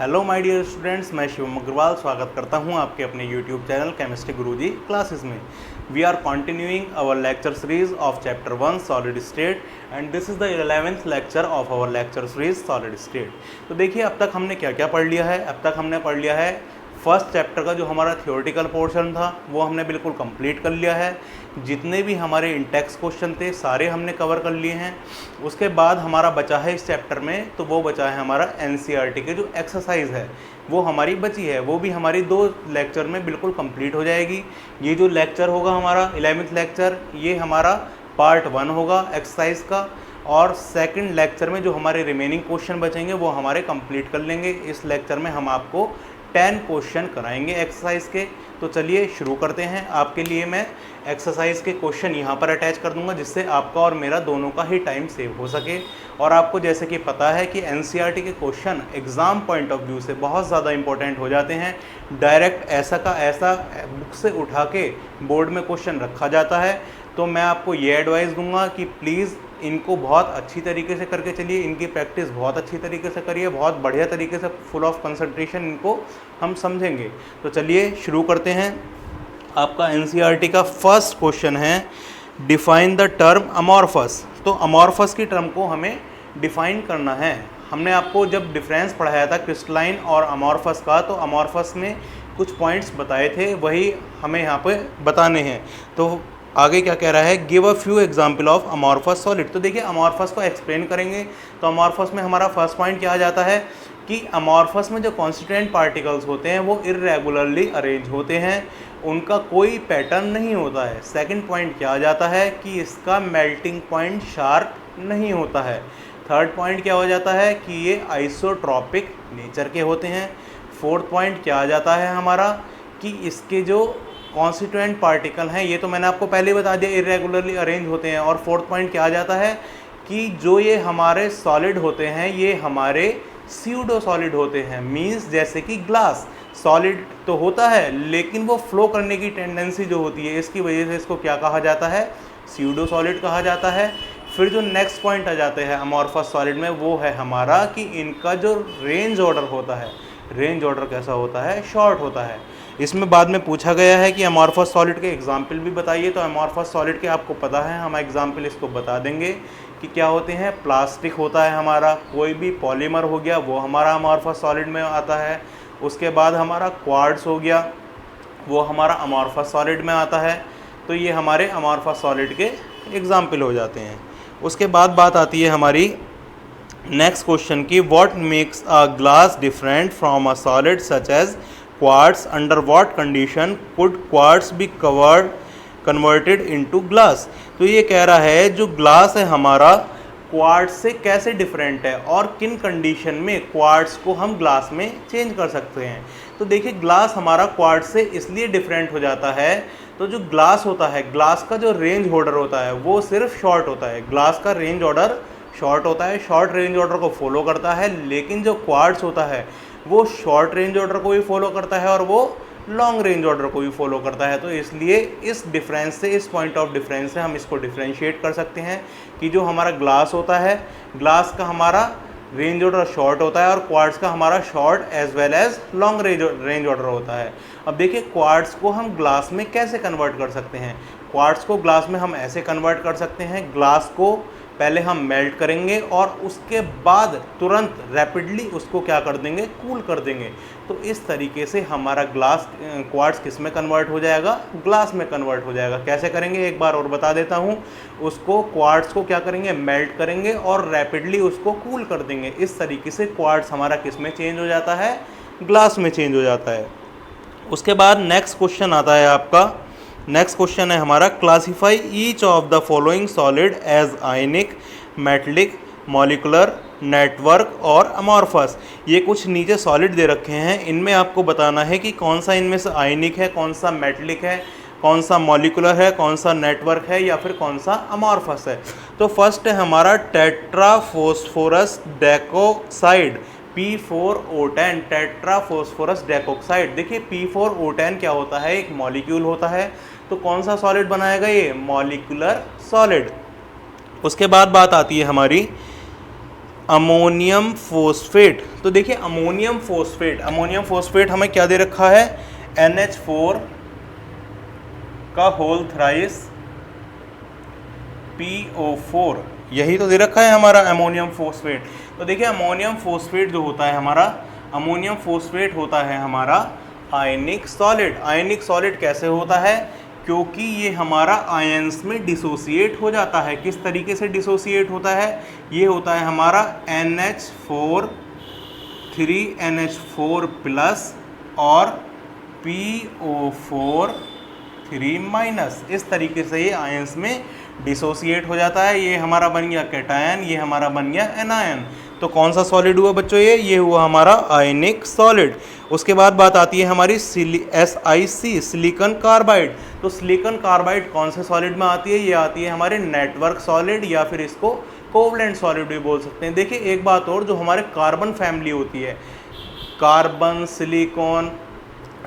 Hello my dear students, मैं शिवम अग्रवाल स्वागत करता हूं आपके अपने YouTube channel chemistry Guruji classes में। We are continuing our lecture series of chapter 1 solid state and this is the 11th lecture of our lecture series solid state. तो देखिए अब तक हमने क्या क्या पढ़ लिया है। अब तक हमने पढ़ लिया है फर्स्ट चैप्टर का जो हमारा थियोरेटिकल पोर्शन था वो हमने बिल्कुल कंप्लीट कर लिया है। जितने भी हमारे इंटेक्स क्वेश्चन थे सारे हमने कवर कर लिए हैं। उसके बाद हमारा बचा है इस चैप्टर में, तो वो बचा है हमारा एनसीईआरटी के जो एक्सरसाइज है वो हमारी बची है, वो भी हमारी 2 लेक्चर में बिल्कुल कंप्लीट हो जाएगी। ये जो लेक्चर होगा हमारा 11th लेक्चर, ये हमारा पार्ट 1 होगा एक्सरसाइज का, और सेकंड लेक्चर में जो हमारे रिमेनिंग क्वेश्चन बचेंगे वो हमारे कंप्लीट कर लेंगे। इस लेक्चर में हम आपको 10 क्वेश्चन कराएंगे एक्सरसाइज के। तो चलिए शुरू करते हैं। आपके लिए मैं एक्सरसाइज के क्वेश्चन यहाँ पर अटैच कर दूंगा जिससे आपका और मेरा दोनों का ही टाइम सेव हो सके। और आपको जैसे कि पता है कि एनसीईआरटी के question exam point of view से बहुत ज़्यादा इंपॉर्टेंट हो जाते हैं। डायरेक्ट ऐसा का ऐसा बुक से उठा के बोर्ड में क्वेश्चन रखा जाता है। तो मैं आपको ये एडवाइस दूंगा कि प्लीज़ इनको बहुत अच्छी तरीके से करके चलिए, इनकी प्रैक्टिस बहुत अच्छी तरीके से करिए, बहुत बढ़िया तरीके से फुल ऑफ कंसंट्रेशन इनको हम समझेंगे। तो चलिए शुरू करते हैं। आपका एनसीईआरटी का फर्स्ट क्वेश्चन है डिफाइन द टर्म अमॉर्फस। तो अमॉर्फस की टर्म को हमें डिफाइन करना है। हमने आपको जब डिफरेंस पढ़ाया था क्रिस्टलाइन और अमॉर्फस का, तो अमॉर्फस में कुछ पॉइंट्स बताए थे, वही हमें यहाँ पे बताने हैं। तो आगे क्या कह रहा है, give a few example of amorphous solid. तो देखिए अमॉर्फस को एक्सप्लेन करेंगे। तो अमॉर्फस में हमारा फर्स्ट पॉइंट क्या आ जाता है कि अमॉर्फस में जो कॉन्स्टिट्यूएंट पार्टिकल्स होते हैं वो इर्रेगुलरली अरेंज होते हैं, उनका कोई पैटर्न नहीं होता है। सेकंड पॉइंट क्या आ जाता है कि इसका मेल्टिंग पॉइंट शार्प नहीं होता है। थर्ड पॉइंट क्या हो जाता है कि ये आइसोट्रॉपिक नेचर के होते हैं। फोर्थ पॉइंट क्या आ जाता है हमारा कि इसके जो कॉन्स्टिट्यूएंट पार्टिकल हैं, ये तो मैंने आपको पहले बता दिया, इरेगुलरली अरेंज होते हैं। और फोर्थ पॉइंट क्या आ जाता है कि जो ये हमारे सॉलिड होते हैं ये हमारे स्यूडो सॉलिड होते हैं। मींस जैसे कि ग्लास सॉलिड तो होता है लेकिन वो फ्लो करने की टेंडेंसी जो होती है, इसकी वजह से इसको क्या कहा जाता है, स्यूडो सॉलिड कहा जाता है। फिर जो नेक्स्ट पॉइंट आ जाते हैं अमॉर्फस सॉलिड में, वो है हमारा कि इनका जो रेंज ऑर्डर होता है, रेंज ऑर्डर कैसा होता है, शॉर्ट होता है। इसमें बाद में पूछा गया है कि अमॉर्फस सॉलिड के एग्जाम्पल भी बताइए। तो अमॉर्फस सॉलिड के आपको पता है, हम एग्जाम्पल इसको बता देंगे कि क्या होते हैं। प्लास्टिक होता है हमारा, कोई भी पॉलीमर हो गया वो हमारा अमॉर्फस सॉलिड में आता है। उसके बाद हमारा क्वार्ट्ज हो गया वो हमारा अमॉर्फस सॉलिड में आता है। तो ये हमारे अमॉर्फस सॉलिड के एग्जाम्पल हो जाते हैं। उसके बाद बात आती है हमारी नेक्स्ट क्वेश्चन की, what makes a glass different from a solid such as quartz, under what condition could quartz be converted into glass. तो ये कह रहा है जो ग्लास है हमारा क्वार्ट्स से कैसे डिफरेंट है और किन कंडीशन में क्वार्ट्स को हम ग्लास में चेंज कर सकते हैं। तो देखिए ग्लास हमारा क्वार्ट्स से इसलिए डिफरेंट हो जाता है, तो जो ग्लास होता है, ग्लास का जो रेंज ऑर्डर होता है वो सिर्फ शॉर्ट होता है। ग्लास का रेंज ऑर्डर शॉर्ट होता है, शॉर्ट रेंज ऑर्डर को फॉलो करता है। लेकिन जो क्वार्ट्स होता है वो शॉर्ट रेंज ऑर्डर को भी फॉलो करता है और वो लॉन्ग रेंज ऑर्डर को भी फॉलो करता है। तो इसलिए इस डिफरेंस से, इस पॉइंट ऑफ डिफरेंस से हम इसको डिफरेंशिएट कर सकते हैं कि जो हमारा ग्लास होता है, ग्लास का हमारा रेंज ऑर्डर शॉर्ट होता है और क्वार्ट्स का हमारा short as well as long range order होता है। अब देखिए क्वार्ट्स को हम ग्लास में कैसे कन्वर्ट कर सकते हैं। क्वार्ट्स को ग्लास में हम ऐसे कन्वर्ट कर सकते हैं, ग्लास को पहले हम मेल्ट करेंगे और उसके बाद तुरंत रैपिडली उसको क्या कर देंगे, कूल कर देंगे। तो इस तरीके से हमारा ग्लास क्वार्ट्स किस में कन्वर्ट हो जाएगा, ग्लास में कन्वर्ट हो जाएगा। कैसे करेंगे एक बार और बता देता हूँ। उसको क्वार्ट्स को क्या करेंगे, मेल्ट करेंगे और रैपिडली उसको कूल कर देंगे। इस तरीके से क्वार्ट्स हमारा किस में चेंज हो जाता है, ग्लास में चेंज हो जाता है। उसके बाद नेक्स्ट क्वेश्चन आता है आपका, नेक्स्ट क्वेश्चन है हमारा, classify each of the following solid as ionic, metallic, molecular, network और अमॉर्फस। ये कुछ नीचे सॉलिड दे रखे हैं, इनमें आपको बताना है कि कौन सा इनमें से आयनिक है, कौन सा मेटलिक है, कौन सा मॉलिकुलर है, कौन सा नेटवर्क है या फिर कौन सा अमॉर्फस है। तो फर्स्ट है हमारा टेट्राफॉस्फोरस डेकोक्साइड, P4O10, टेट्राफॉस्फोरस डेकोक्साइड। देखिए P4O10 क्या होता है, एक मॉलिक्यूल होता है। तो कौन सा सॉलिड बनाएगा ये, मॉलिकुलर सॉलिड। उसके बाद बात आती है हमारी अमोनियम फोस्फेट। तो देखिए अमोनियम फोस्फेट हमें क्या दे रखा है, NH4 का होल थ्राइस PO4, यही तो दे रखा है हमारा अमोनियम फोस्फेट। तो देखिए अमोनियम फोस्फेट जो होता है हमारा, अमोनियम फोस्फेट होता है हमारा आयनिक सॉलिड। आयनिक सॉलिड कैसे होता है, क्योंकि ये हमारा आयंस में डिसोसिएट हो जाता है। किस तरीके से डिसोसिएट होता है, ये होता है हमारा NH4 3NH4 प्लस और PO4 3 माइनस, इस तरीके से ये आयंस में डिसोसिएट हो जाता है। ये हमारा बन गया कैटायन, ये हमारा बन गया एनायन। तो कौन सा सॉलिड हुआ बच्चों, ये हुआ हमारा आयनिक सॉलिड। उसके बाद बात आती है हमारी SiC सिलिकॉन कार्बाइड। तो सिलिकॉन कार्बाइड कौन से सॉलिड में आती है, ये आती है हमारे नेटवर्क सॉलिड या फिर इसको कोवलेंट सॉलिड भी बोल सकते हैं। देखिए एक बात और, जो हमारे कार्बन फैमिली होती है, कार्बन, सिलिकॉन,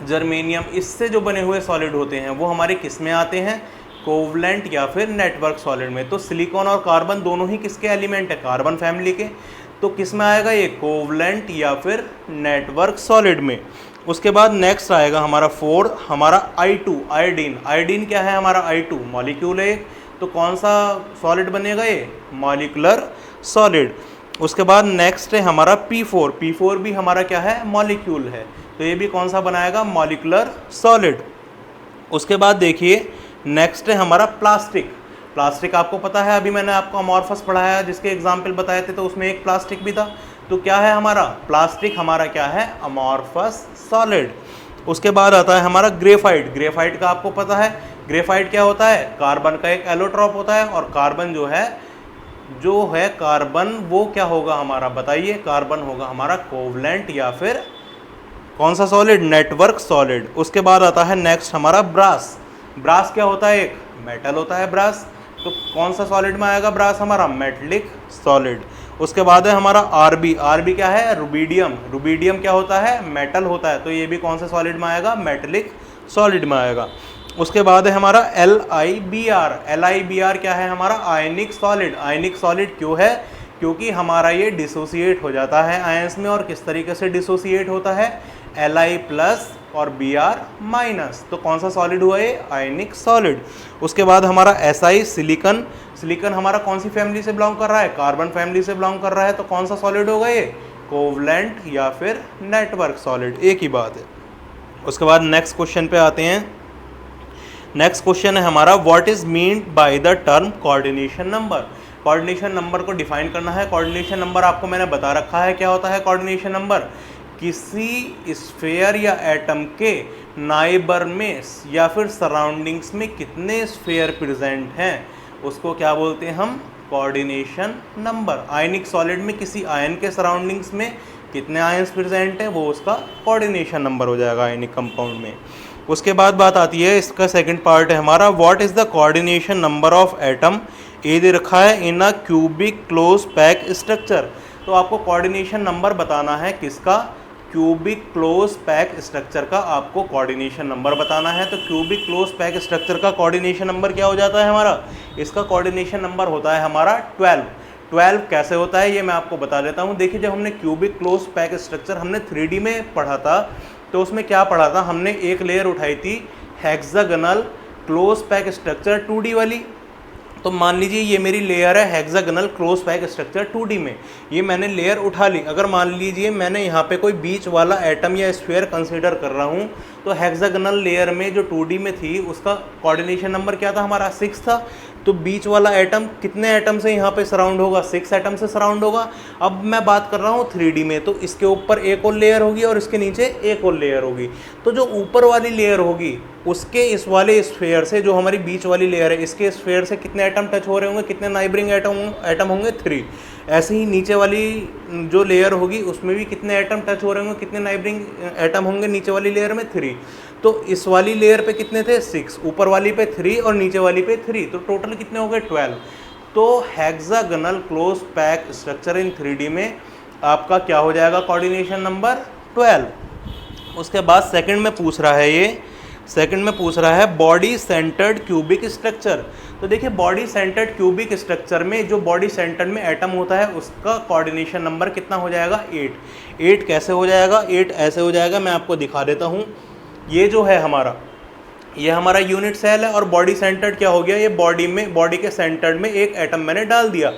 जर्मेनियम, इससे जो बने हुए सॉलिड होते हैं वो हमारे किस में आते हैं, कोवलेंट या फिर नेटवर्क सॉलिड में। तो सिलिकॉन और कार्बन दोनों ही किसके एलिमेंट है, कार्बन फैमिली के। तो किस में आएगा ये, कोवलेंट या फिर नेटवर्क सॉलिड में। उसके बाद नेक्स्ट आएगा हमारा 4, हमारा I2 आयोडीन। आयोडीन क्या है हमारा, I2 मॉलिक्यूल है। तो कौन सा सॉलिड बनेगा ये, मॉलिक्यूलर सॉलिड। उसके बाद नेक्स्ट है हमारा P4। P4 भी हमारा क्या है, मॉलिक्यूल है। तो ये भी कौन सा बनाएगा, मॉलिक्यूलर सॉलिड। उसके बाद देखिए नेक्स्ट है हमारा प्लास्टिक। प्लास्टिक आपको पता है, अभी मैंने आपको अमॉर्फस पढ़ाया जिसके एग्जाम्पल बताए थे, तो उसमें एक प्लास्टिक भी था। तो क्या है हमारा प्लास्टिक, हमारा क्या है, अमॉर्फस सॉलिड। उसके बाद आता है हमारा ग्रेफाइट। ग्रेफाइट का आपको पता है, ग्रेफाइट क्या होता है, कार्बन का एक एलोट्रॉप होता है, और कार्बन जो है कार्बन वो क्या होगा हमारा, बताइए, कार्बन होगा हमारा कोवलेंट या फिर कौन सा सॉलिड, नेटवर्क सॉलिड। उसके बाद आता है नेक्स्ट हमारा ब्रास। ब्रास क्या होता है, एक मेटल होता है ब्रास। तो कौन सा सॉलिड में आएगा ब्रास, हमारा मेटलिक सॉलिड। उसके बाद है हमारा आरबी। आरबी क्या है, रुबीडियम। रुबीडियम क्या होता है, मेटल होता है। तो ये भी कौन से सॉलिड में आएगा, मेटलिक सॉलिड में आएगा। उसके बाद है हमारा LiBr। LiBr क्या है हमारा, आयनिक सॉलिड। आयनिक सॉलिड क्यों है, क्योंकि हमारा ये डिसोसिएट हो जाता है आयंस में। और किस तरीके से डिसोसिएट होता है, Li प्लस और Br माइनस। तो कौन सा सॉलिड हुआ ये, आयनिक सॉलिड। उसके बाद हमारा Si सिलिकॉन। सिलिकॉन हमारा कौन सी फैमिली से बिलोंग कर रहा है, कार्बन फैमिली से बिलोंग कर रहा है। तो कौन सा सॉलिड होगा ये, कोवलेंट या फिर नेटवर्क सॉलिड, एक ही बात है। उसके बाद नेक्स्ट क्वेश्चन पे आते हैं। नेक्स्ट क्वेश्चन है हमारा, what is mean by the term coordination number. Coordination number को डिफाइन करना है। कोऑर्डिनेशन नंबर आपको मैंने बता रखा है क्या होता है कोऑर्डिनेशन नंबर, किसी स्फेयर या एटम के नाइबर में या फिर सराउंडिंग्स में कितने स्फेयर प्रेजेंट हैं उसको क्या बोलते हैं हम, कोऑर्डिनेशन नंबर। आयनिक सॉलिड में किसी आयन के सराउंडिंग्स में कितने आयन्स प्रेजेंट हैं वो उसका कोऑर्डिनेशन नंबर हो जाएगा आयनिक कंपाउंड में। उसके बाद बात आती है, इसका सेकंड पार्ट है हमारा, what is the coordination number of atom. A दे रखा है in a cubic close pack structure. तो आपको कोऑर्डिनेशन नंबर बताना है किसका, क्यूबिक क्लोज पैक स्ट्रक्चर का आपको कोऑर्डिनेशन नंबर बताना है। तो क्यूबिक क्लोज पैक स्ट्रक्चर का कोऑर्डिनेशन नंबर क्या हो जाता है हमारा, इसका कोऑर्डिनेशन नंबर होता है हमारा 12। 12 कैसे होता है ये मैं आपको बता देता हूँ। देखिए जब हमने क्यूबिक क्लोज पैक स्ट्रक्चर हमने 3D में पढ़ा था, तो उसमें क्या पढ़ा था, हमने एक लेयर उठाई थी hexagonal close pack structure 2D वाली। तो मान लीजिए ये मेरी लेयर है hexagonal close pack structure 2D में, ये मैंने लेयर उठा ली। अगर मान लीजिए मैंने यहाँ पे कोई बीच वाला एटम या स्फीयर कंसीडर कर रहा हूँ, तो हेक्सागोनल लेयर में जो 2D में थी उसका कोऑर्डिनेशन नंबर क्या था हमारा, 6 था। तो बीच वाला एटम कितने एटम से यहाँ पे सराउंड होगा, 6 एटम से सराउंड होगा। अब मैं बात कर रहा हूँ 3D में, तो इसके ऊपर एक और लेयर होगी और इसके नीचे एक और लेयर होगी। तो जो ऊपर वाली लेयर होगी उसके इस वाले स्फेयर से, जो हमारी बीच वाली लेयर है इसके स्फेयर से कितने एटम टच हो रहे होंगे, कितने नाइबरिंग एटम होंगे, 3। ऐसे ही नीचे वाली जो लेयर होगी उसमें भी कितने एटम टच हो रहे होंगे, कितने नाइबरिंग एटम होंगे नीचे वाली लेयर में, 3। तो इस वाली लेयर पे कितने थे, 6, ऊपर वाली पे 3 और नीचे वाली पे 3, तो टोटल कितने हो गए, 12। तो hexagonal close pack structure in 3D में आपका क्या हो जाएगा, कोऑर्डिनेशन नंबर 12। उसके बाद सेकंड में पूछ रहा है ये, सेकंड में पूछ रहा है बॉडी सेंटर्ड क्यूबिक स्ट्रक्चर। तो देखिए बॉडी सेंटर्ड क्यूबिक स्ट्रक्चर में जो बॉडी सेंटर्ड में एटम होता है उसका कोऑर्डिनेशन नंबर कितना हो जाएगा 8। 8 कैसे हो जाएगा, 8 ऐसे हो जाएगा, मैं आपको दिखा देता हूँ। ये जो है हमारा, ये हमारा यूनिट सेल है और बॉडी सेंटर्ड क्या हो गया, ये बॉडी के सेंटर्ड में एक एटम मैंने डाल दिया।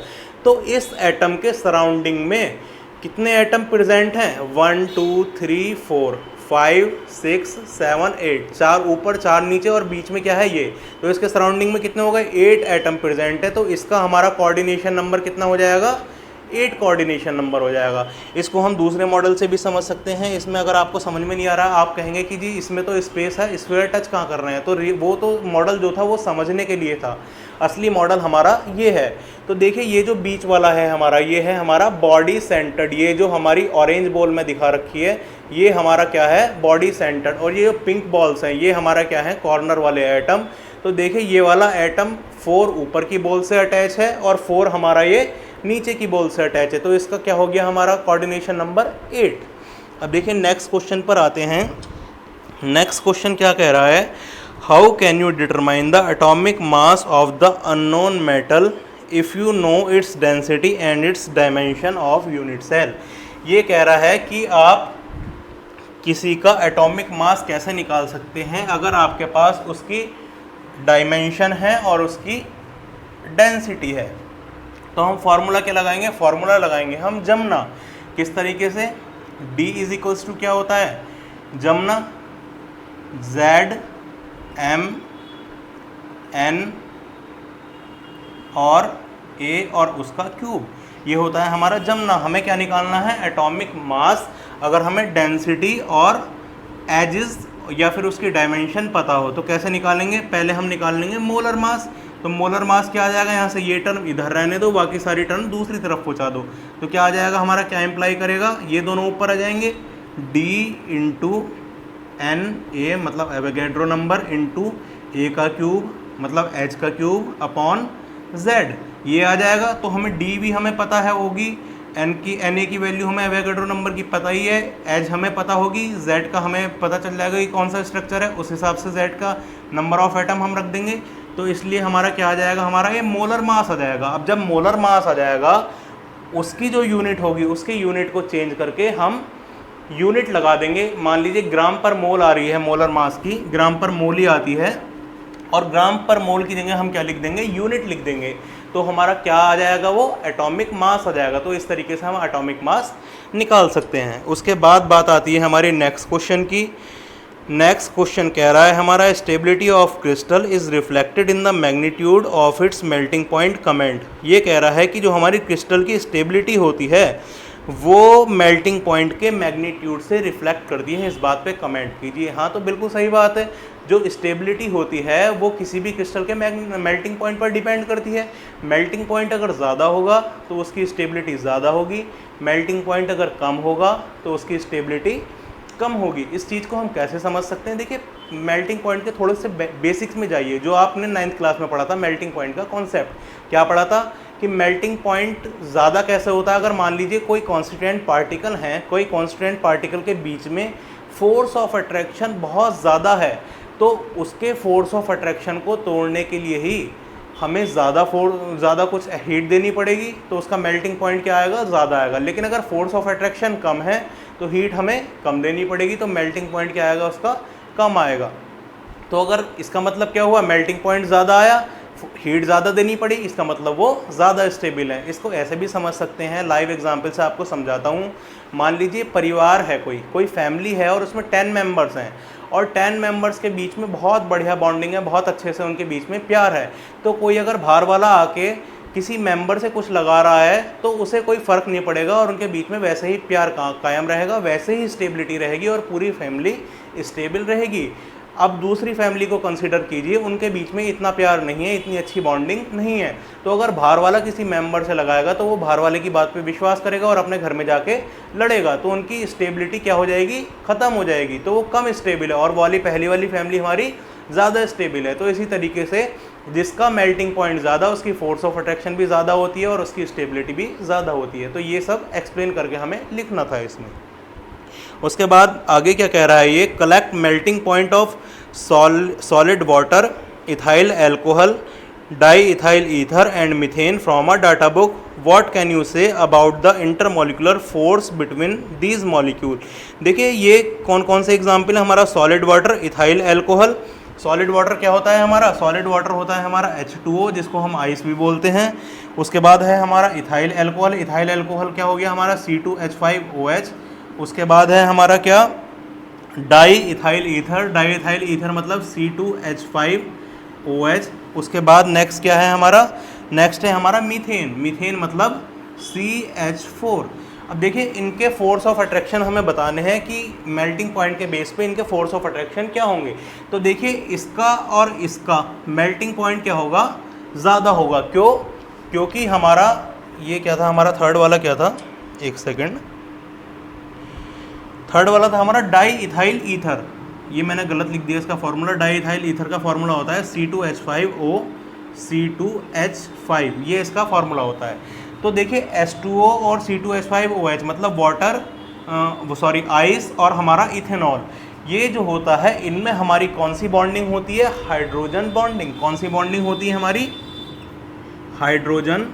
तो इस एटम के सराउंडिंग में कितने एटम प्रेजेंट हैं, 1 2 3 4 5 6 7 8, 4 ऊपर 4 नीचे और बीच में क्या है ये, तो इसके सराउंडिंग में कितने हो गए 8 एटम प्रेजेंट है। तो इसका हमारा कोऑर्डिनेशन नंबर कितना हो जाएगा, 8 कोऑर्डिनेशन नंबर हो जाएगा। इसको हम दूसरे मॉडल से भी समझ सकते हैं। इसमें अगर आपको समझ में नहीं आ रहा, आप कहेंगे कि जी इसमें तो स्पेस है, स्फीयर टच कहाँ कर रहे हैं, तो वो तो मॉडल जो था वो समझने के लिए था, असली मॉडल हमारा ये है। तो देखिए ये जो बीच वाला है हमारा, ये है हमारा बॉडी सेंटर्ड, ये जो हमारी ऑरेंज बॉल में दिखा रखी है ये हमारा क्या है बॉडी सेंटर्ड, और ये जो पिंक बॉल्स हैं ये हमारा क्या है कॉर्नर वाले एटम। तो देखिए ये वाला एटम 4 ऊपर की बॉल से अटैच है और 4 हमारा ये नीचे की बॉल से अटैच है। तो इसका क्या हो गया हमारा कोऑर्डिनेशन नंबर 8। अब देखिए नेक्स्ट क्वेश्चन पर आते हैं। नेक्स्ट क्वेश्चन क्या कह रहा है, how can you determine the atomic mass of the unknown metal if you know its density and its dimension of unit cell. ये कह रहा है कि आप किसी का एटॉमिक मास कैसे निकाल सकते हैं अगर आपके पास उसकी डायमेंशन है और उसकी डेंसिटी है। तो हम फार्मूला क्या लगाएंगे, फार्मूला लगाएंगे हम जमना। किस तरीके से, D इज इक्वल्स टू क्या होता है जमना, Z M N और A और उसका क्यूब, ये होता है हमारा जमना। हमें क्या निकालना है एटॉमिक मास। अगर हमें डेंसिटी और एजेस या फिर उसकी डायमेंशन पता हो तो कैसे निकालेंगे, पहले हम निकाल लेंगे मोलर मास। तो मोलर मास क्या आ जाएगा, यहाँ से ये टर्म इधर रहने दो, बाकी सारी टर्म दूसरी तरफ पहुँचा दो। तो क्या आ जाएगा हमारा, क्या इम्प्लाई करेगा, ये दोनों ऊपर आ जाएंगे, D इंटू एन ए मतलब एवोगैड्रो नंबर इंटू ए का क्यूब मतलब एच का क्यूब अपॉन जेड, ये आ जाएगा। तो हमें D भी हमें पता है होगी, एन ए की वैल्यू हमें एवोगैड्रो नंबर की पता ही है, एच हमें पता होगी, जेड का हमें पता चल जाएगा कि कौन सा स्ट्रक्चर है, उस हिसाब से जेड का नंबर ऑफ एटम हम रख देंगे। तो इसलिए हमारा क्या आ जाएगा, हमारा ये मोलर मास आ जाएगा। अब जब मोलर मास आ जाएगा उसकी जो यूनिट होगी उसके यूनिट को चेंज करके हम यूनिट लगा देंगे। मान लीजिए ग्राम पर मोल आ रही है मोलर मास की, ग्राम पर मोल ही आती है, और ग्राम पर मोल की जगह हम क्या लिख देंगे, यूनिट लिख देंगे। तो हमारा क्या आ जाएगा, वो एटॉमिक मास आ जाएगा। तो इस तरीके से हम एटॉमिक मास निकाल सकते हैं। उसके बाद बात आती है हमारी नेक्स्ट क्वेश्चन की। नेक्स्ट क्वेश्चन कह रहा है हमारा stability of crystal is reflected in the magnitude of its melting point comment. ये कह रहा है कि जो हमारी क्रिस्टल की स्टेबिलिटी होती है वो मेल्टिंग पॉइंट के मैग्नीट्यूड से रिफ्लेक्ट करती है, इस बात पे कमेंट कीजिए। हाँ तो बिल्कुल सही बात है, जो स्टेबिलिटी होती है वो किसी भी क्रिस्टल के मेल्टिंग पॉइंट पर डिपेंड करती है। मेल्टिंग पॉइंट अगर ज़्यादा होगा तो उसकी स्टेबिलिटी ज़्यादा होगी, मेल्टिंग पॉइंट अगर कम होगा तो उसकी स्टेबिलिटी कम होगी। इस चीज़ को हम कैसे समझ सकते हैं, देखिए मेल्टिंग पॉइंट के थोड़े से बेसिक्स में जाइए। जो आपने 9th क्लास में पढ़ा था मेल्टिंग पॉइंट का कॉन्सेप्ट, क्या पढ़ा था कि मेल्टिंग पॉइंट ज़्यादा कैसे होता है, अगर मान लीजिए कोई कॉन्स्टिट्यूएंट पार्टिकल हैं, कोई कॉन्स्टिट्यूएंट पार्टिकल के बीच में फोर्स ऑफ अट्रैक्शन बहुत ज़्यादा है, तो उसके फोर्स ऑफ अट्रैक्शन को तोड़ने के लिए ही हमें ज़्यादा कुछ हीट देनी पड़ेगी, तो उसका मेल्टिंग पॉइंट क्या आएगा, ज़्यादा आएगा। लेकिन अगर फोर्स ऑफ अट्रैक्शन कम है तो हीट हमें कम देनी पड़ेगी, तो मेल्टिंग पॉइंट क्या आएगा, उसका कम आएगा। तो अगर इसका मतलब क्या हुआ, मेल्टिंग पॉइंट ज़्यादा आया, हीट ज़्यादा देनी पड़ी, इसका मतलब वो ज़्यादा स्टेबल है। इसको ऐसे भी समझ सकते हैं, लाइव एग्जांपल से आपको समझाता हूँ। मान लीजिए परिवार है, कोई फैमिली है और उसमें 10 मेंबर्स हैं, और 10 मेंबर्स के बीच में बहुत बढ़िया बॉन्डिंग है, बहुत अच्छे से उनके बीच में प्यार है। तो कोई अगर बाहर वाला आके किसी मेंबर से कुछ लगा रहा है तो उसे कोई फ़र्क नहीं पड़ेगा और उनके बीच में वैसे ही प्यार कायम रहेगा, वैसे ही स्टेबिलिटी रहेगी और पूरी फैमिली स्टेबल रहेगी। अब दूसरी फैमिली को कंसिडर कीजिए, उनके बीच में इतना प्यार नहीं है, इतनी अच्छी बॉन्डिंग नहीं है। तो अगर बाहर वाला किसी मेंबर से लगाएगा तो वो बाहर वाले की बात पे विश्वास करेगा और अपने घर में जाके लड़ेगा, तो उनकी स्टेबिलिटी क्या हो जाएगी, ख़त्म हो जाएगी, तो वो कम स्टेबल है, और पहली वाली फैमिली हमारी ज़्यादा स्टेबल है। तो इसी तरीके से जिसका मेल्टिंग पॉइंट ज़्यादा, उसकी फोर्स ऑफ अट्रैक्शन भी ज़्यादा होती है और उसकी स्टेबिलिटी भी ज़्यादा होती है। तो ये सब एक्सप्लेन करके हमें लिखना था इसमें। उसके बाद आगे क्या कह रहा है, ये collect melting point of solid water, ethyl alcohol, di ethyl ether and methane from a data book. What can you say about the intermolecular force between these molecule. देखिए ये कौन कौन से एग्जाम्पल है. हमारा solid water, ethyl alcohol. Solid water क्या होता है हमारा? सॉलिड वाटर होता है हमारा H2O, जिसको हम आइस भी बोलते हैं. उसके बाद है हमारा इथाइल एल्कोहल. इथाइल एल्कोहल क्या हो गया हमारा? C2H5OH. उसके बाद है हमारा क्या? Di ethyl ether. Di ethyl ether मतलब C2H5OH. उसके बाद नेक्स्ट क्या है हमारा? नेक्स्ट है हमारा मीथेन. मीथेन मतलब CH4. अब देखिए इनके फोर्स ऑफ अट्रैक्शन हमें बताने हैं कि मेल्टिंग पॉइंट के बेस पे इनके फोर्स ऑफ अट्रैक्शन क्या होंगे. तो देखिए इसका और इसका मेल्टिंग पॉइंट क्या होगा? ज़्यादा होगा. क्यों? क्योंकि हमारा ये क्या था? हमारा थर्ड वाला क्या था? एक सेकेंड. थर्ड वाला था हमारा डाई इथाइल ईथर. ये मैंने गलत लिख दिया इसका फॉर्मूला. डाई इथाइल ईथर का फॉर्मूला होता है C2H5O C2H5. ये इसका फॉर्मूला होता है. तो देखिए H2O और C2H5OH मतलब वाटर, सॉरी आइस और हमारा इथेनॉल, ये जो होता है इनमें हमारी कौन सी बॉन्डिंग होती है? Hydrogen bonding. कौन सी बॉन्डिंग होती है हमारी? Hydrogen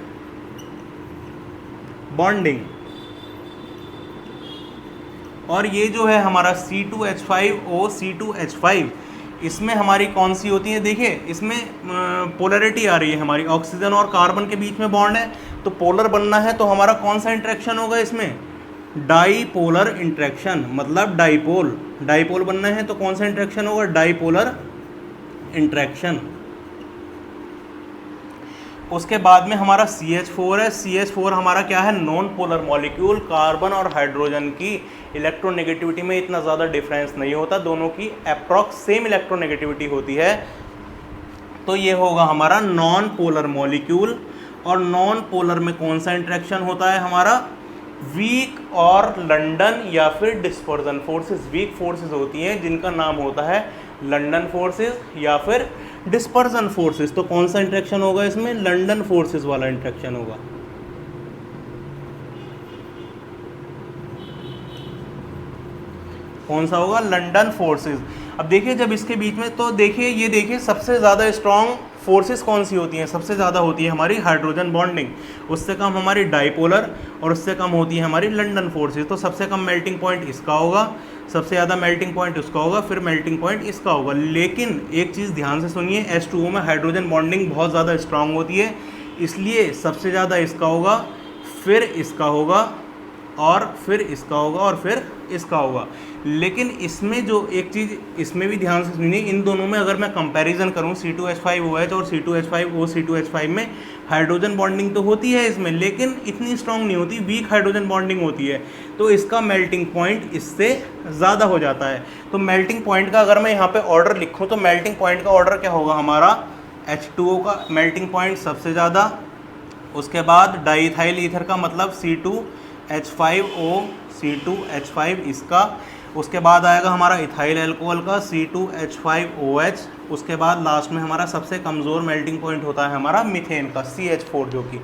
bonding. और ये जो है हमारा C2H5O C2H5, इसमें हमारी कौन सी होती है? देखिए इसमें पोलैरिटी आ रही है हमारी. ऑक्सीजन और कार्बन के बीच में बॉन्ड है, तो पोलर बनना है तो हमारा कौन सा इंटरेक्शन होगा इसमें? Dipolar interaction. मतलब डाईपोल. डाईपोल बनना है तो कौन सा इंटरेक्शन होगा? Dipolar interaction. उसके बाद में हमारा CH4 है. CH4 हमारा क्या है? Non polar molecule. कार्बन और हाइड्रोजन की इलेक्ट्रोनेगेटिविटी में इतना ज़्यादा डिफरेंस नहीं होता, दोनों की अप्रॉक्स सेम इलेक्ट्रोनेगेटिविटी होती है. तो ये होगा हमारा नॉन पोलर मॉलिक्यूल. और नॉन पोलर में कौन सा इंटरेक्शन होता है हमारा? वीक और लंडन या फिर डिस्पर्जन फोर्सेस. वीक फोर्सेस होती हैं जिनका नाम होता है लंडन फोर्सेस या फिर डिस्पर्जन फोर्सेस. तो कौन सा इंटरेक्शन होगा इसमें? लंडन फोर्सेस वाला इंटरेक्शन होगा. कौन सा होगा? London forces. अब देखिए जब इसके बीच में, तो देखिए ये देखिए सबसे ज़्यादा स्ट्रॉन्ग फोर्सेस कौन सी होती हैं? सबसे ज़्यादा होती है हमारी हाइड्रोजन बॉन्डिंग. उससे कम हमारी डाईपोलर और उससे कम होती है हमारी लंडन फोर्सेस. तो सबसे कम मेल्टिंग पॉइंट इसका होगा, सबसे ज़्यादा मेल्टिंग पॉइंट उसका होगा, फिर मेल्टिंग पॉइंट इसका होगा. लेकिन एक चीज़ ध्यान से सुनिए, H2O में हाइड्रोजन बॉन्डिंग बहुत ज़्यादा स्ट्रांग होती है, इसलिए सबसे ज़्यादा इसका होगा, फिर इसका होगा और फिर इसका होगा और फिर इसका होगा. लेकिन इसमें जो एक चीज़ इसमें भी ध्यान से सुनिए, इन दोनों में अगर मैं कंपैरिजन करूं C2H5OH और C2H5O C2H5 में हाइड्रोजन बॉन्डिंग तो होती है इसमें, लेकिन इतनी स्ट्रांग नहीं होती, वीक हाइड्रोजन बॉन्डिंग होती है. तो इसका मेल्टिंग पॉइंट इससे ज़्यादा हो जाता है. तो मेल्टिंग पॉइंट का अगर मैं यहाँ पर ऑर्डर लिखूँ तो मेल्टिंग पॉइंट का ऑर्डर क्या होगा हमारा? H2O का मेल्टिंग पॉइंट सबसे ज़्यादा. उसके बाद डाईइथाइल ईथर का मतलब C2H5O C2H5 इसका. उसके बाद आएगा हमारा इथाइल एल्कोहल का C2H5OH. उसके बाद लास्ट में हमारा सबसे कमज़ोर मेल्टिंग पॉइंट होता है हमारा मीथेन का CH4, जो कि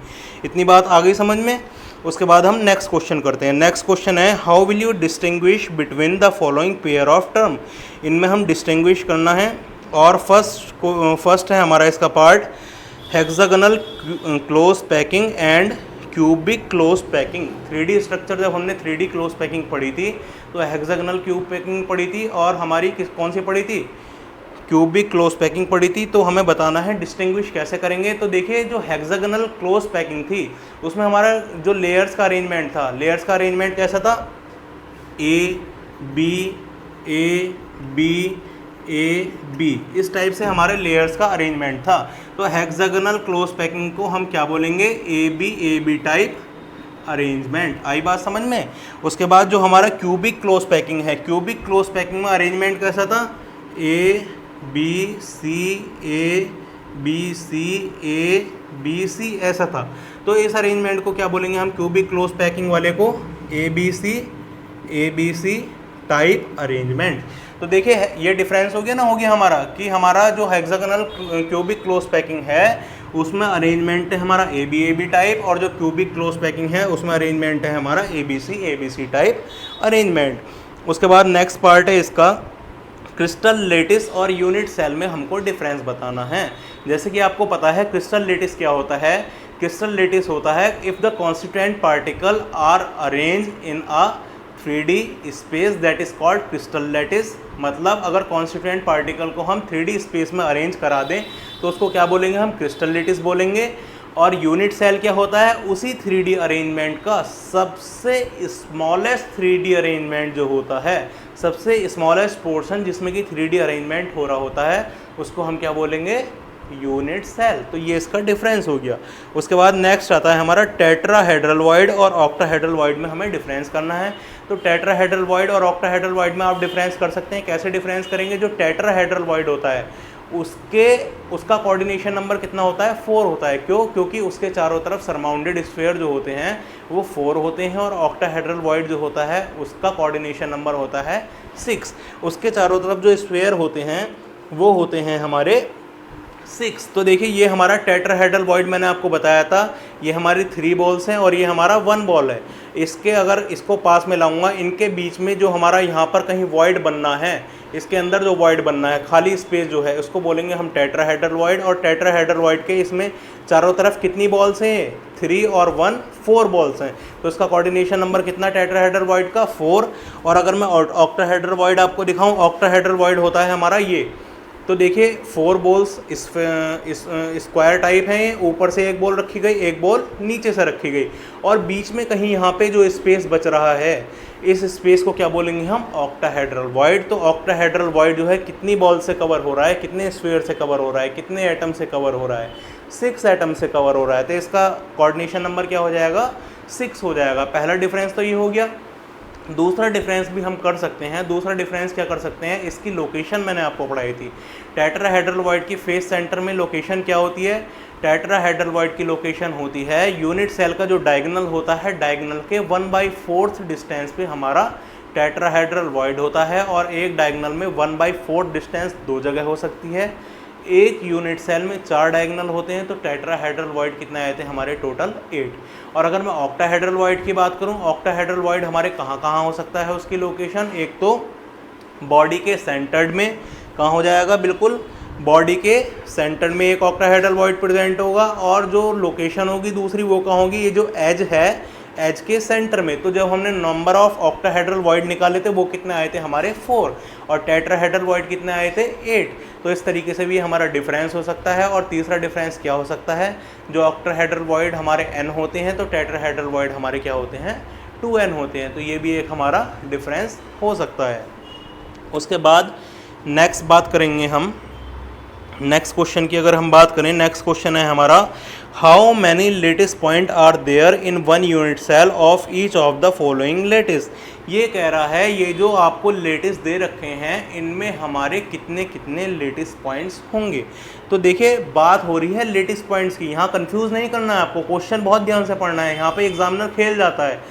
इतनी बात आ गई समझ में. उसके बाद हम नेक्स्ट क्वेश्चन करते हैं. नेक्स्ट क्वेश्चन है, how will you distinguish between the following pair of term. इनमें हम डिस्टिंग्विश करना है. और फर्स्ट है हमारा इसका part hexagonal close packing and cubic close packing. 3D structure जब हमने 3D क्लोज पैकिंग पढ़ी थी तो हेक्सागोनल क्यूब पैकिंग पढ़ी थी और हमारी कौन सी पढ़ी थी? क्यूबिक क्लोज पैकिंग पढ़ी थी. तो हमें बताना है डिस्टिंग्विश कैसे करेंगे. तो देखिए जो हेक्सागोनल क्लोज पैकिंग थी उसमें हमारा जो लेयर्स का अरेंजमेंट था, लेयर्स का अरेंजमेंट कैसा था? A B A B A B इस टाइप से हमारे लेयर्स का अरेंजमेंट था. तो हेक्सागोनल क्लोज पैकिंग को हम क्या बोलेंगे? A B type arrangement. आई बात समझ में. उसके बाद जो हमारा क्यूबिक क्लोज पैकिंग है, क्यूबिक क्लोज पैकिंग में अरेंजमेंट कैसा था? A B C ऐसा था. तो इस अरेंजमेंट को क्या बोलेंगे हम? क्यूबिक क्लोज पैकिंग वाले को A B C type arrangement. तो देखिए ये डिफरेंस हो गया ना, हो गया हमारा कि हमारा जो हेक्सागोनल क्यूबिक क्लोज पैकिंग है उसमें अरेंजमेंट है हमारा A B टाइप, और जो क्यूबिक क्लोज पैकिंग है उसमें अरेंजमेंट है हमारा A B C type arrangement. उसके बाद नेक्स्ट पार्ट है इसका क्रिस्टल लेटिस और यूनिट सेल में हमको डिफरेंस बताना है। जैसे कि आपको पता है क्रिस्टल लेटिस क्या होता है। क्रिस्टल लेटिस होता है if the constituent particle are arrange in a 3D space that is called crystal lattice. मतलब अगर कॉन्स्टिट्यूएंट पार्टिकल को हम 3D स्पेस में अरेंज करा दें तो उसको क्या बोलेंगे, हम क्रिस्टल लेटिस बोलेंगे। और यूनिट सेल क्या होता है, उसी 3D अरेंजमेंट का सबसे स्मॉलेस्ट 3D अरेंजमेंट जो होता है, सबसे स्मॉलेस्ट पोर्शन जिसमें कि 3D अरेंजमेंट हो रहा होता है, उसको हम क्या बोलेंगे, यूनिट सेल। तो ये इसका डिफरेंस हो गया। उसके बाद नेक्स्ट आता है हमारा टेट्राहेड्रल वॉइड और ऑक्टाहेड्रल वॉइड में हमें डिफरेंस करना है। तो टेट्राहेड्रल वॉइड और ऑक्टाहेड्रल वॉइड में आप डिफरेंस कर सकते हैं। कैसे डिफरेंस करेंगे, जो टेट्राहेड्रल वॉइड होता है उसका कोऑर्डिनेशन नंबर कितना होता है, 4 होता है। क्यों, क्योंकि उसके चारों तरफ सरमाउंडेड स्फीयर जो होते हैं वो 4 होते हैं। और ऑक्टाहेड्रल वॉइड जो होता है उसका कोऑर्डिनेशन नंबर होता है 6। उसके चारों तरफ जो स्फीयर होते हैं वो होते हैं हमारे 6। तो देखिए ये हमारा टेट्राहेड्रल वॉइड मैंने आपको बताया था, ये हमारी 3 बॉल्स हैं और ये हमारा 1 बॉल है। इसके अगर इसको पास में लाऊंगा, इनके बीच में जो हमारा यहाँ पर कहीं वॉइड बनना है, इसके अंदर जो वॉइड बनना है, खाली स्पेस जो है, उसको बोलेंगे हम टेट्राहेड्रल वॉइड। और टेट्राहेड्रल वॉइड के इसमें चारों तरफ कितनी बॉल्स हैं, 3 और 1, 4 बॉल्स हैं। तो इसका कोऑर्डिनेशन नंबर कितना टेट्राहेड्रल वॉइड का, 4। और अगर मैं ऑक्टाहेड्रल वॉइड आपको दिखाऊं, ऑक्टाहेड्रल वॉइड होता है हमारा ये। तो देखिए 4 बॉल्स स्क्वायर टाइप हैं, ऊपर से एक बॉल रखी गई, एक बॉल नीचे से रखी गई, और बीच में कहीं यहाँ पे जो स्पेस बच रहा है, इस स्पेस को क्या बोलेंगे हम, ऑक्टाहेड्रल वॉइड। तो ऑक्टाहेड्रल वॉइड जो है कितनी बॉल से कवर हो रहा है, कितने स्फीयर से कवर हो रहा है, कितने एटम से कवर हो रहा है, 6 एटम से कवर हो रहा है। तो इसका कोऑर्डिनेशन नंबर क्या हो जाएगा, 6 हो जाएगा। पहला डिफरेंस तो ये हो गया। दूसरा डिफरेंस भी हम कर सकते हैं। दूसरा डिफरेंस क्या कर सकते हैं, इसकी लोकेशन मैंने आपको पढ़ाई थी। टेट्राहेड्रल वॉइड की फेस सेंटर में लोकेशन क्या होती है, टेट्राहेड्रल वॉइड की लोकेशन होती है यूनिट सेल का जो डायगोनल होता है, डायगोनल के 1/4 डिस्टेंस पे हमारा टेट्राहेड्रल वॉइड होता है। और एक डायगोनल में 1/4 डिस्टेंस 2 जगह हो सकती है। एक यूनिट सेल में 4 डायगोनल होते हैं। तो टेट्राहेड्रल वॉइड कितने आए थे हमारे, टोटल 8। और अगर मैं ऑक्टाहेड्रल वॉइड की बात करूं, ऑक्टाहेड्रल वॉइड हमारे कहाँ कहाँ हो सकता है उसकी लोकेशन, एक तो बॉडी के सेंटर्ड में, कहाँ हो जाएगा, बिल्कुल बॉडी के सेंटर में एक ऑक्टाहेड्रल वॉइड प्रेजेंट होगा। और जो लोकेशन होगी दूसरी वो कहाँ होगी, ये जो एज है, एज के सेंटर में। तो जब हमने नंबर ऑफ ऑक्टाहेड्रल वॉइड निकाले थे वो कितने आए थे हमारे, 4। और टेट्राहेड्रल वॉइड कितने आए थे, 8। तो इस तरीके से भी हमारा डिफरेंस हो सकता है। और तीसरा डिफरेंस क्या हो सकता है, जो ऑक्टाहेड्रल वॉइड हमारे n होते हैं तो टेट्राहेड्रल वॉइड हमारे क्या होते हैं, 2n होते हैं। तो ये भी एक हमारा डिफरेंस हो सकता है। उसके बाद नेक्स्ट बात करेंगे हम, नेक्स्ट क्वेश्चन की अगर हम बात करें, नेक्स्ट क्वेश्चन है हमारा, how many lattice point are there in 1 unit cell of each of the following lattice. ये कह रहा है ये जो आपको लेटिस दे रखे हैं इनमें हमारे कितने कितने लेटिस पॉइंट्स होंगे। तो देखिए बात हो रही है लेटिस पॉइंट्स की, यहाँ कंफ्यूज नहीं करना है आपको, क्वेश्चन बहुत ध्यान से पढ़ना है। यहाँ पे एग्जामिनर खेल जाता है,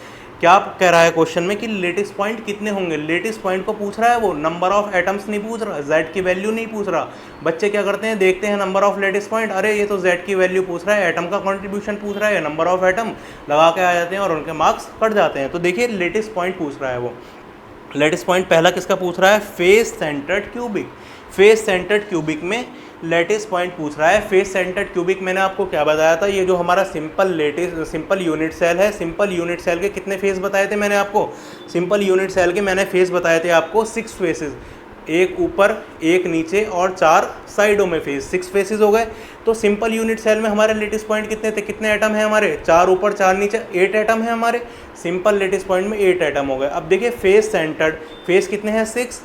क्या कह रहा है क्वेश्चन में कि लेटिस पॉइंट कितने होंगे। लेटिस पॉइंट को पूछ रहा है वो, नंबर ऑफ एटम्स नहीं पूछ रहा, जेड की वैल्यू नहीं पूछ रहा। बच्चे क्या करते हैं, देखते हैं नंबर ऑफ लेटिस पॉइंट, अरे ये तो जेड की वैल्यू पूछ रहा है, एटम का कॉन्ट्रीब्यूशन पूछ रहा है, नंबर ऑफ एटम लगा के आ जाते हैं और उनके मार्क्स कट जाते हैं। तो देखिए लेटिस पॉइंट पूछ रहा है वो। लेटिस पॉइंट पहला किसका पूछ रहा है, face centred cubic. Face centred cubic में लेटिस पॉइंट पूछ रहा है। फेस सेंटर्ड क्यूबिक मैंने आपको क्या बताया था, ये जो हमारा सिंपल यूनिट सेल है, सिंपल यूनिट सेल के कितने फेस बताए थे मैंने आपको, सिंपल यूनिट सेल के मैंने फेस बताए थे आपको 6 फेसेस, एक ऊपर एक नीचे और 4 साइडों में फेस, 6 फेसेस हो गए। तो सिंपल यूनिट सेल में हमारे लेटिस पॉइंट कितने थे, कितने एटम है हमारे, 4 ऊपर 4 नीचे, 8 एटम है हमारे। सिंपल लेटिस पॉइंट में 8 एटम हो गए। अब देखिए फेस सेंटर्ड, फेस कितने हैं, 6,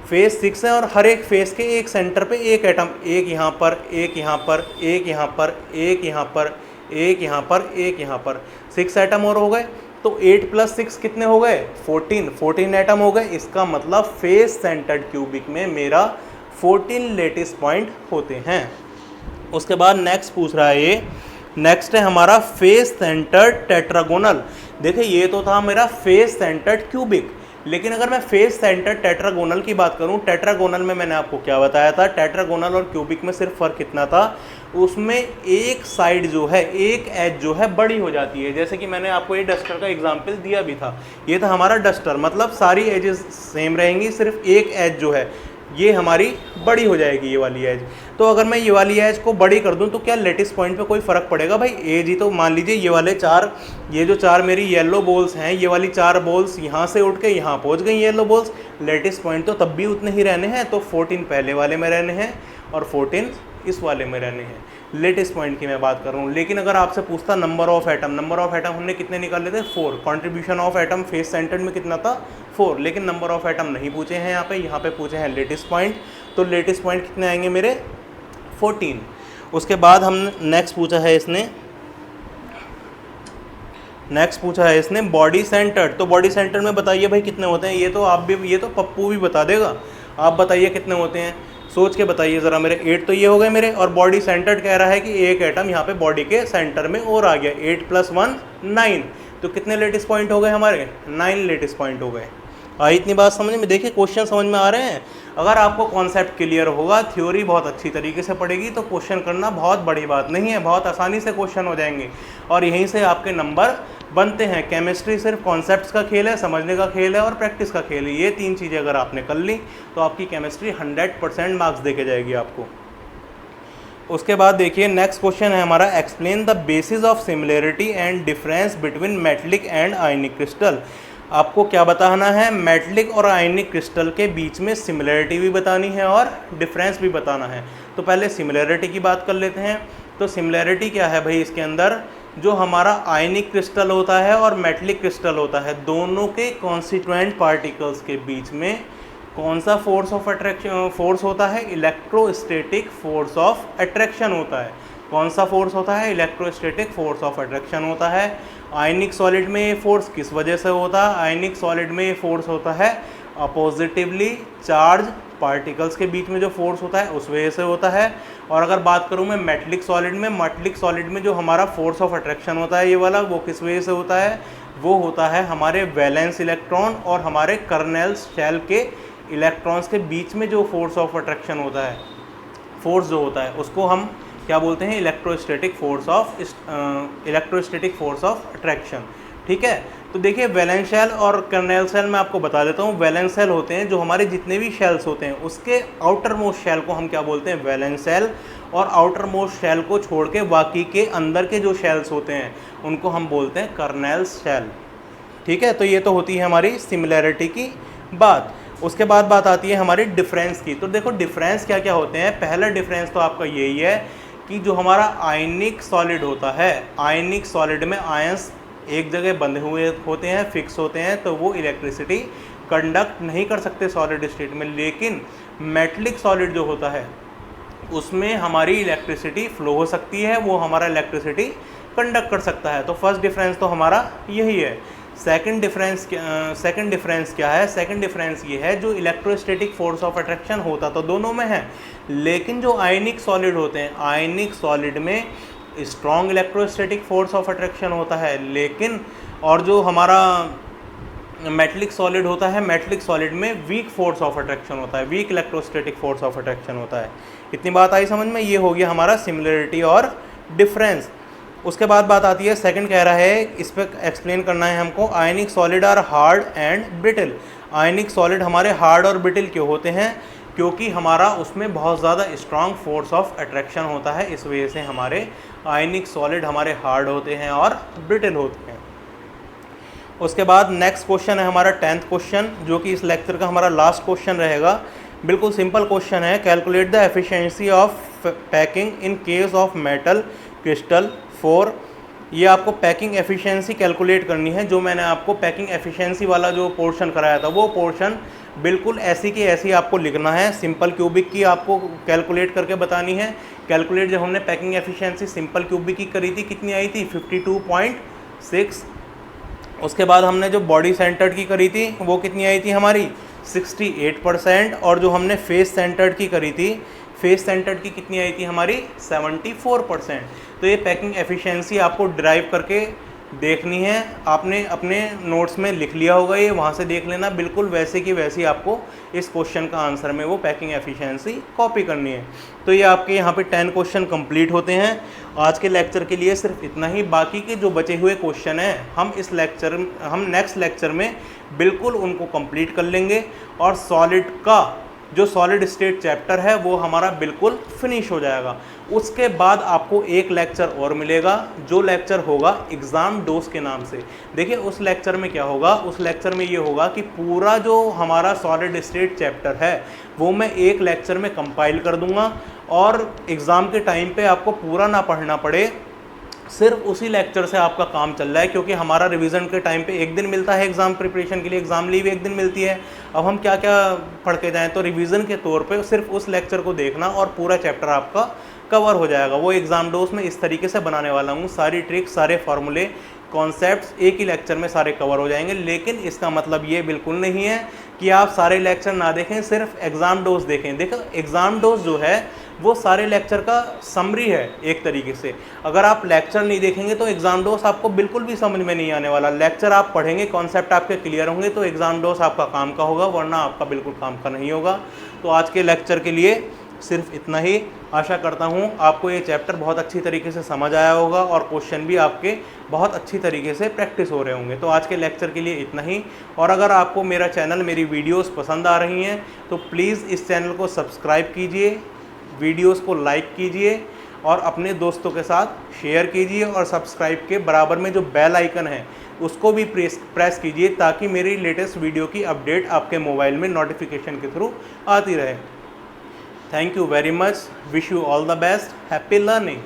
फेस 6 है और हर एक फेस के एक सेंटर पे एक एटम, एक यहाँ पर, एक यहाँ पर, एक यहाँ पर, एक यहाँ पर, एक यहाँ पर, एक यहाँ पर, 6 एटम और हो गए। तो 8 + 6 कितने हो गए, 14 एटम हो गए। इसका मतलब फेस सेंटर्ड क्यूबिक में मेरा 14 लेटिस पॉइंट होते हैं। उसके बाद नेक्स्ट पूछ रहा है ये, नेक्स्ट है हमारा फेस सेंटर्ड टेट्रागोनल। देखिए ये तो था मेरा फेस सेंटर्ड क्यूबिक, लेकिन अगर मैं फेस सेंटर्ड टेट्रागोनल की बात करूं, टेट्रागोनल में मैंने आपको क्या बताया था, टेट्रागोनल और क्यूबिक में सिर्फ फ़र्क कितना था, उसमें एक साइड जो है, एक एज जो है बड़ी हो जाती है। जैसे कि मैंने आपको ये डस्टर का एग्जांपल दिया भी था, ये था हमारा डस्टर, मतलब सारी एजेस सेम रहेंगी, सिर्फ एक एज जो है ये हमारी बड़ी हो जाएगी ये वाली एज। तो अगर मैं ये वाली एज को बड़ी कर दूं तो क्या लेटेस्ट पॉइंट पे कोई फ़र्क पड़ेगा भाई? एज ही तो मान लीजिए ये वाले चार, ये जो चार मेरी येलो बॉल्स हैं, ये वाली चार बॉल्स यहाँ से उठ के यहाँ पहुँच गई येलो बॉल्स, लेटेस्ट पॉइंट तो तब भी उतने ही रहने हैं। तो 14 पहले वाले में रहने हैं और 14 इस वाले में रहने हैं। लेटेस्ट पॉइंट की मैं बात कर रहा हूँ। लेकिन अगर आपसे पूछता नंबर ऑफ एटम हमने कितने निकाले थे? 4। Contribution of atom face centred में कितना था? 4। लेकिन नंबर ऑफ एटम नहीं पूछे हैं यहाँ पे पूछे हैं लेटेस्ट पॉइंट। तो लेटेस्ट पॉइंट कितने आएंगे मेरे? 14। उसके बाद हमने नेक्स्ट पूछा है इसने बॉडी सेंटर्ड। तो बॉडी सेंटर में बताइए भाई कितने होते हैं? ये तो पप्पू भी बता देगा। आप बताइए कितने होते हैं, सोच के बताइए ज़रा मेरे। 8 तो ये हो गए मेरे, और बॉडी सेंटर्ड कह रहा है कि एक एटम यहाँ पे बॉडी के सेंटर में और आ गया। 8 + 1 9। तो कितने लेटेस्ट पॉइंट हो गए हमारे? 9 लेटेस्ट पॉइंट हो गए। आई इतनी बात समझ में? देखिए क्वेश्चन समझ में आ रहे हैं। अगर आपको कॉन्सेप्ट क्लियर होगा, थ्योरी बहुत अच्छी तरीके से पड़ेगी, तो क्वेश्चन करना बहुत बड़ी बात नहीं है, बहुत आसानी से क्वेश्चन हो जाएंगे और यहीं से आपके नंबर बनते हैं। केमिस्ट्री सिर्फ कॉन्सेप्ट्स का खेल है, समझने का खेल है और प्रैक्टिस का खेल है। ये 3 चीज़ें अगर आपने कर ली तो आपकी केमिस्ट्री 100% मार्क्स दे के जाएगी आपको। उसके बाद देखिए नेक्स्ट क्वेश्चन है हमारा, explain the basis of similarity and difference between metallic and ionic crystal. आपको क्या बताना है? मेटलिक और आयनिक क्रिस्टल के बीच में सिमिलरिटी भी बतानी है और डिफरेंस भी बताना है। तो पहले सिमिलरिटी की बात कर लेते हैं। तो सिमिलरिटी क्या है भाई? इसके अंदर जो हमारा आयनिक क्रिस्टल होता है और मेटलिक क्रिस्टल होता है, दोनों के कॉन्स्टिट्यूएंट पार्टिकल्स के बीच में कौन सा फोर्स होता है? इलेक्ट्रोस्टैटिक फोर्स ऑफ अट्रैक्शन होता है। कौन सा फोर्स होता है? इलेक्ट्रोस्टैटिक फोर्स ऑफ अट्रैक्शन होता है। आयनिक सॉलिड में ये फोर्स किस वजह से होता है? आयनिक सॉलिड में ये फोर्स होता है अपोजिटिवली चार्ज पार्टिकल्स के बीच में जो फोर्स होता है उस वजह से होता है। और अगर बात करूं मैं मेटलिक सॉलिड में जो हमारा फोर्स ऑफ अट्रैक्शन होता है ये वाला, वो किस वजह से होता है? वो होता है हमारे वैलेंस इलेक्ट्रॉन और हमारे कर्नेल शेल के इलेक्ट्रॉन्स के बीच में जो फोर्स ऑफ अट्रैक्शन होता है, फोर्स जो होता है उसको हम क्या बोलते हैं? Electrostatic force of attraction. ठीक है। तो देखिए वैलेंस शेल और कर्नेल शेल मैं आपको बता देता हूँ। वैलेंस शेल होते हैं जो हमारे जितने भी शेल्स होते हैं उसके आउटर मोस्ट शेल को हम क्या बोलते हैं? Valence shell. और आउटर मोस्ट शेल को छोड़ के बाकी के अंदर के जो शेल्स होते हैं उनको हम बोलते हैं कर्नेल शेल। ठीक है। तो ये तो होती है हमारी सिमिलैरिटी की बात। उसके बाद बात आती है हमारी डिफरेंस की। तो देखो डिफरेंस क्या क्या होते हैं। पहला डिफरेंस तो आपका यही है कि जो हमारा आयनिक सॉलिड होता है, आयनिक सॉलिड में आयंस एक जगह बंधे हुए होते हैं, फिक्स होते हैं, तो वो इलेक्ट्रिसिटी कंडक्ट नहीं कर सकते सॉलिड स्टेट में। लेकिन मेटलिक सॉलिड जो होता है उसमें हमारी इलेक्ट्रिसिटी फ्लो हो सकती है, वो हमारा इलेक्ट्रिसिटी कंडक्ट कर सकता है। तो फर्स्ट डिफरेंस तो हमारा यही है। सेकंड डिफरेंस क्या है? सेकंड डिफरेंस ये है जो इलेक्ट्रोस्टैटिक फोर्स ऑफ अट्रैक्शन होता तो दोनों में है, लेकिन जो आयनिक सॉलिड होते हैं, आयनिक सॉलिड में strong electrostatic force of attraction होता है, लेकिन और जो हमारा मेटलिक सॉलिड होता है, मेटलिक सॉलिड में वीक फोर्स ऑफ अट्रैक्शन होता है, weak electrostatic force of attraction होता है। इतनी बात आई समझ में? ये हो गया हमारा सिमिलरिटी और डिफरेंस। उसके बाद बात आती है, सेकंड कह रहा है, इस पर एक्सप्लेन करना है हमको, ionic solid are hard and brittle. Ionic solid हमारे हार्ड और ब्रिटल क्यों होते हैं? क्योंकि हमारा उसमें बहुत ज़्यादा स्ट्रॉन्ग फोर्स ऑफ अट्रैक्शन होता है, इस वजह से हमारे आयनिक सॉलिड हमारे हार्ड होते हैं और ब्रिटल होते हैं। उसके बाद नेक्स्ट क्वेश्चन है हमारा 10th क्वेश्चन, जो कि इस लेक्चर का हमारा लास्ट क्वेश्चन रहेगा। बिल्कुल सिंपल क्वेश्चन है। Calculate the efficiency of packing in case of metal crystal 4। ये आपको पैकिंग एफिशिएंसी कैलकुलेट करनी है। जो मैंने आपको पैकिंग एफिशिएंसी वाला जो पोर्शन कराया था, वो पोर्शन बिल्कुल ऐसी की ऐसी आपको लिखना है। सिंपल क्यूबिक की आपको कैलकुलेट करके बतानी है। कैलकुलेट जब हमने पैकिंग एफिशिएंसी सिंपल क्यूबिक की करी थी, कितनी आई थी? 52.6। उसके बाद हमने जो बॉडी सेंटर्ड की करी थी वो कितनी आई थी हमारी? 68%। और जो हमने फेस सेंटर्ड की करी थी, फेस सेंटर्ड की कितनी आई थी हमारी? 74%। तो ये पैकिंग एफिशिएंसी आपको ड्राइव करके देखनी है। आपने अपने नोट्स में लिख लिया होगा, ये वहाँ से देख लेना। बिल्कुल वैसे की वैसी आपको इस क्वेश्चन का आंसर में वो पैकिंग एफिशिएंसी कॉपी करनी है। तो ये आपके यहाँ पे 10 क्वेश्चन कंप्लीट होते हैं। आज के लेक्चर के लिए सिर्फ इतना ही। बाकी के जो बचे हुए क्वेश्चन हैं हम नेक्स्ट लेक्चर में बिल्कुल उनको कंप्लीट कर लेंगे और सॉलिड का जो सॉलिड स्टेट चैप्टर है वो हमारा बिल्कुल फिनिश हो जाएगा। उसके बाद आपको एक लेक्चर और मिलेगा, जो लेक्चर होगा एग्ज़ाम डोज के नाम से। देखिए उस लेक्चर में क्या होगा, उस लेक्चर में ये होगा कि पूरा जो हमारा सॉलिड स्टेट चैप्टर है वो मैं एक लेक्चर में कंपाइल कर दूंगा, और एग्ज़ाम के टाइम पे आपको पूरा ना पढ़ना पड़े, सिर्फ उसी लेक्चर से आपका काम चल रहा है। क्योंकि हमारा रिवीजन के टाइम पे एक दिन मिलता है एग्ज़ाम प्रिपरेशन के लिए, एग्ज़ाम लीव एक दिन मिलती है। अब हम क्या क्या पढ़ के जाएँ, तो रिवीजन के तौर पे सिर्फ उस लेक्चर को देखना और पूरा चैप्टर आपका कवर हो जाएगा। वो एग्ज़ाम डोज में इस तरीके से बनाने वाला हूँ, सारी ट्रिक्स, सारे फार्मूले, कॉन्सेप्ट्स एक ही लेक्चर में सारे कवर हो जाएंगे। लेकिन इसका मतलब ये बिल्कुल नहीं है कि आप सारे लेक्चर ना देखें, सिर्फ एग्ज़ाम डोज देखें। देखो एग्ज़ाम डोज जो है वो सारे लेक्चर का समरी है एक तरीके से। अगर आप लेक्चर नहीं देखेंगे तो एग्ज़ाम डोज आपको बिल्कुल भी समझ में नहीं आने वाला। लेक्चर आप पढ़ेंगे, कॉन्सेप्ट आपके क्लियर होंगे तो एग्ज़ाम डोज आपका काम का होगा, वरना आपका बिल्कुल काम का नहीं होगा। तो आज के लेक्चर के लिए सिर्फ इतना ही। आशा करता हूँ आपको ये चैप्टर बहुत अच्छी तरीके से समझ आया होगा और क्वेश्चन भी आपके बहुत अच्छी तरीके से प्रैक्टिस हो रहे होंगे। तो आज के लेक्चर के लिए इतना ही। और अगर आपको मेरा चैनल, मेरी वीडियोस पसंद आ रही हैं तो प्लीज़ इस चैनल को सब्सक्राइब कीजिए, वीडियोस को लाइक कीजिए और अपने दोस्तों के साथ शेयर कीजिए, और सब्सक्राइब के बराबर में जो बेल आइकन है उसको भी प्रेस कीजिए, ताकि मेरी लेटेस्ट वीडियो की अपडेट आपके मोबाइल में नोटिफिकेशन के थ्रू आती रहे। Thank you very much. Wish you all the best. Happy learning.